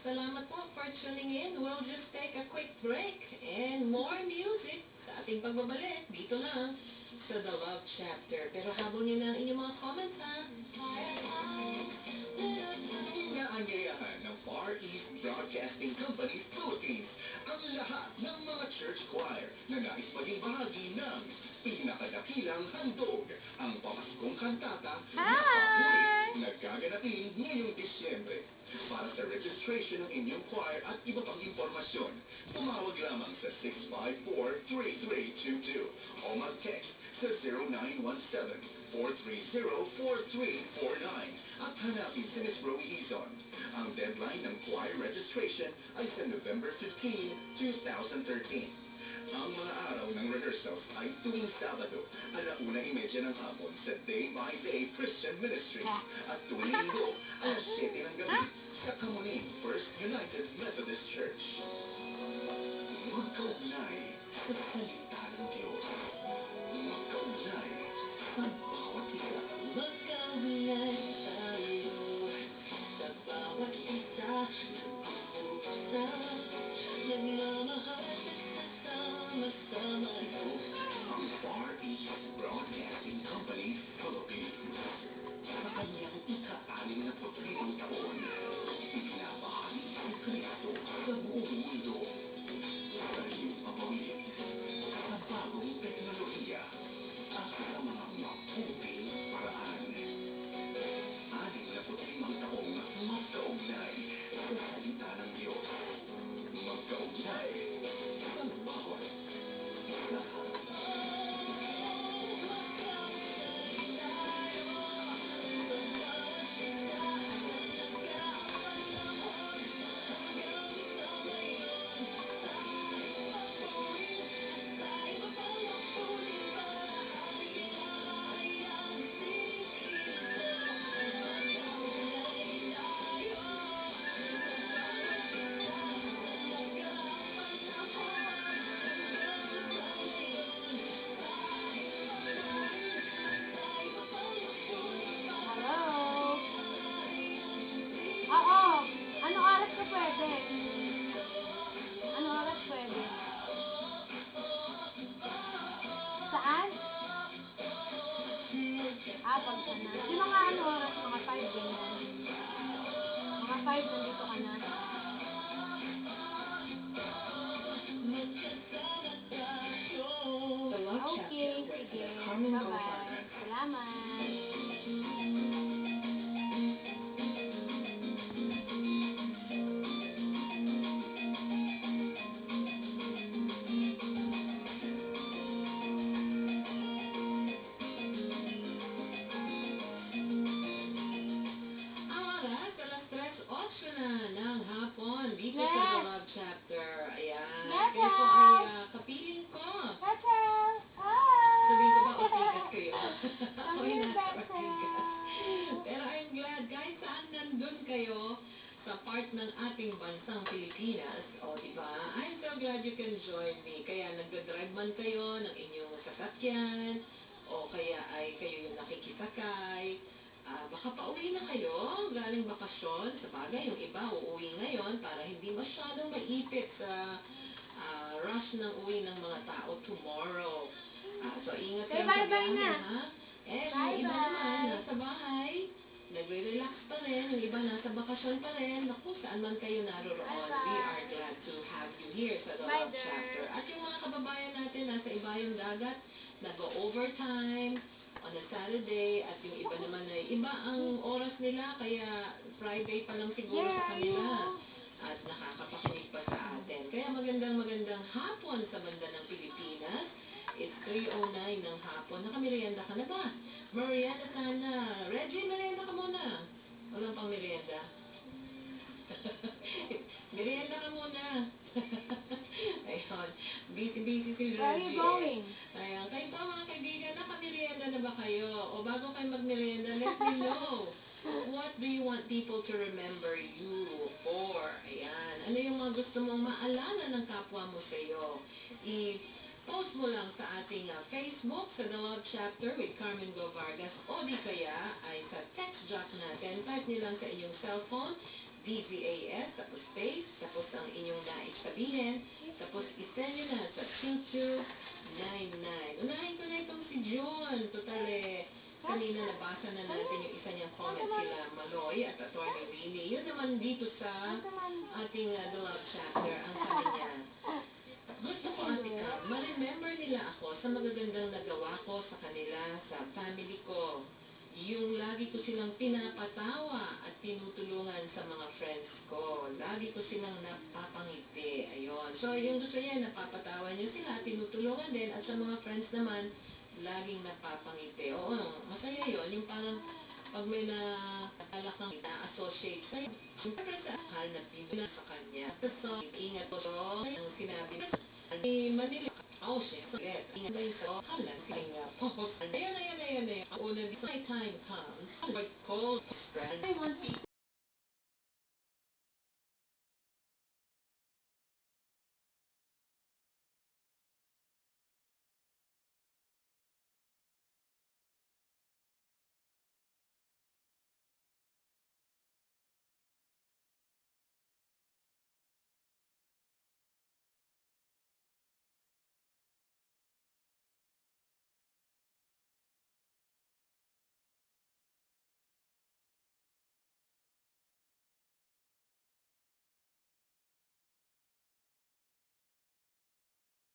Salamat po for tuning in. We'll just take a quick break and more music sa ating pagbabalik dito lang sa The Love Chapter. Pero habol niyo na ang inyong mga comments, ha? Inaanyayahan ng Far East Broadcasting Company Philippines ang lahat ng mga church choir na nais maging bahagi ng pinakadakilang handog, ang Pamaskong Kantata na papuri na gaganapin ngayong Disyembre. Para sa registration ng inyong choir at iba pang impormasyon, tumawag lamang sa 654-3322 o mag-text sa 0917-430-4349 at hanapin si Ms. Rowie Izon. Ang deadline ng choir registration ay sa November 15, 2013. Ang mga araw ng rehearsals ay tuwing Sabado, 1:30 ng hapon sa Day by Day Christian Ministry at tuwing Linggo, 7 ng gabi sa Kamuning First United Methodist Church. Magkaugnay sa salita ng Diyos. Magkaugnay sa bawat isa. Magkaugnay tayo sa bawat isa. Nagmamahal sama-sama. Ang Far East Broadcasting Company Philippines. Sa kanyang ika-65 taon, ibinabahagi si Kristo sa buong mundo. Sa iyong pamamilya, sa bagong teknolohiya, at sa mga mabuting paraan. 65 taong magkaugnay sa salita ng Diyos. Magkaugnay sa bawat isa. Ano oras pwede? Saan? Pag na. Di mga ano oras? Mga 5 din yan. Mga 5 nandito ka na. Okay, sige. Bye-bye. Salamat. ng hapon dito sa The Love Chapter. Ayan. Yes, Kayo po ay kapiling ko. Sabihin ko ba o tigas kayo? Ako'y nasa tigas. Pero I'm glad kahit saan nandun kayo sa part ng ating bansang Pilipinas. O, diba? I'm so glad you can join me. Kaya nagdadrive man kayo ng inyong sasakyan o kaya ay kayo yung nakikisakay. Baka pauwi na kayo, galing bakasyon. Sa bagay, yung iba uuwi ngayon para hindi masyadong maipit sa rush ng uwi ng mga tao tomorrow. So, ingat kayo sa biyahe, ha? Yung iba naman, nasa bahay, nagre-relax pa rin. Yung iba nasa bakasyon pa rin. Naku, saan man kayo naroroon. We are glad to have you here sa The Love Chapter. At yung mga kababayan natin nasa ibayong dagat, nag-overtime on a Saturday, at yung iba naman ay iba ang oras nila, kaya Friday pa lang siguro sa kanila at nakakapakinig pa sa atin. Kaya magandang hapon sa banda ng Pilipinas. It's 3:09 ng hapon. Nakamerienda ka na ba? Merienda sana. Reggie, merienda ka muna. Walang pang merienda. Merienda ka muna. Ayun. Busy si Reggie. Where are you going? Ayan. Kayo pa mga kaibigan, nakamerienda na ba kayo? O bago kayo magmerienda, let me know. What do you want people to remember you for? Ayan. Ano yung mga gusto mong maalala ng kapwa mo sa'yo? I-post mo lang sa ating Facebook, sa The Love Chapter with Carmen Go Vargas, o di kaya ay sa text jock natin. Type nyo lang sa inyong cellphone, DZAS, tapos space, tapos ang inyong nais sabihin, tapos isend nyo na sa 2299. Unahin ko na itong si June. Total kanina nabasa na natin yung isa niyang comment kila Maloy at Atty. Winnie. Yun naman dito sa ating The Love Chapter, ang sabi niya. Gusto ko, Ate Cam, ma-remember nila ako sa magagandang nagawa ko sa kanila, sa family ko. Yung lagi ko silang pinapatawa at tinutulungan sa mga friends ko. Lagi ko silang napapangiti. Ayun. So, yung gusto niya, napapatawa niya sila, tinutulungan din. At sa mga friends naman, laging napapangiti. Oo, masaya yun. Yung parang pag may nakakala kang na-associate sa'yo, siyempre sa akal na pinuna sa kanya. So, ingat ko so, ang sinabi ni Manila. Oh, shit. Ingat ko ito. Halan silang post. Ayan. Ang una, my time comes. But cold, I want people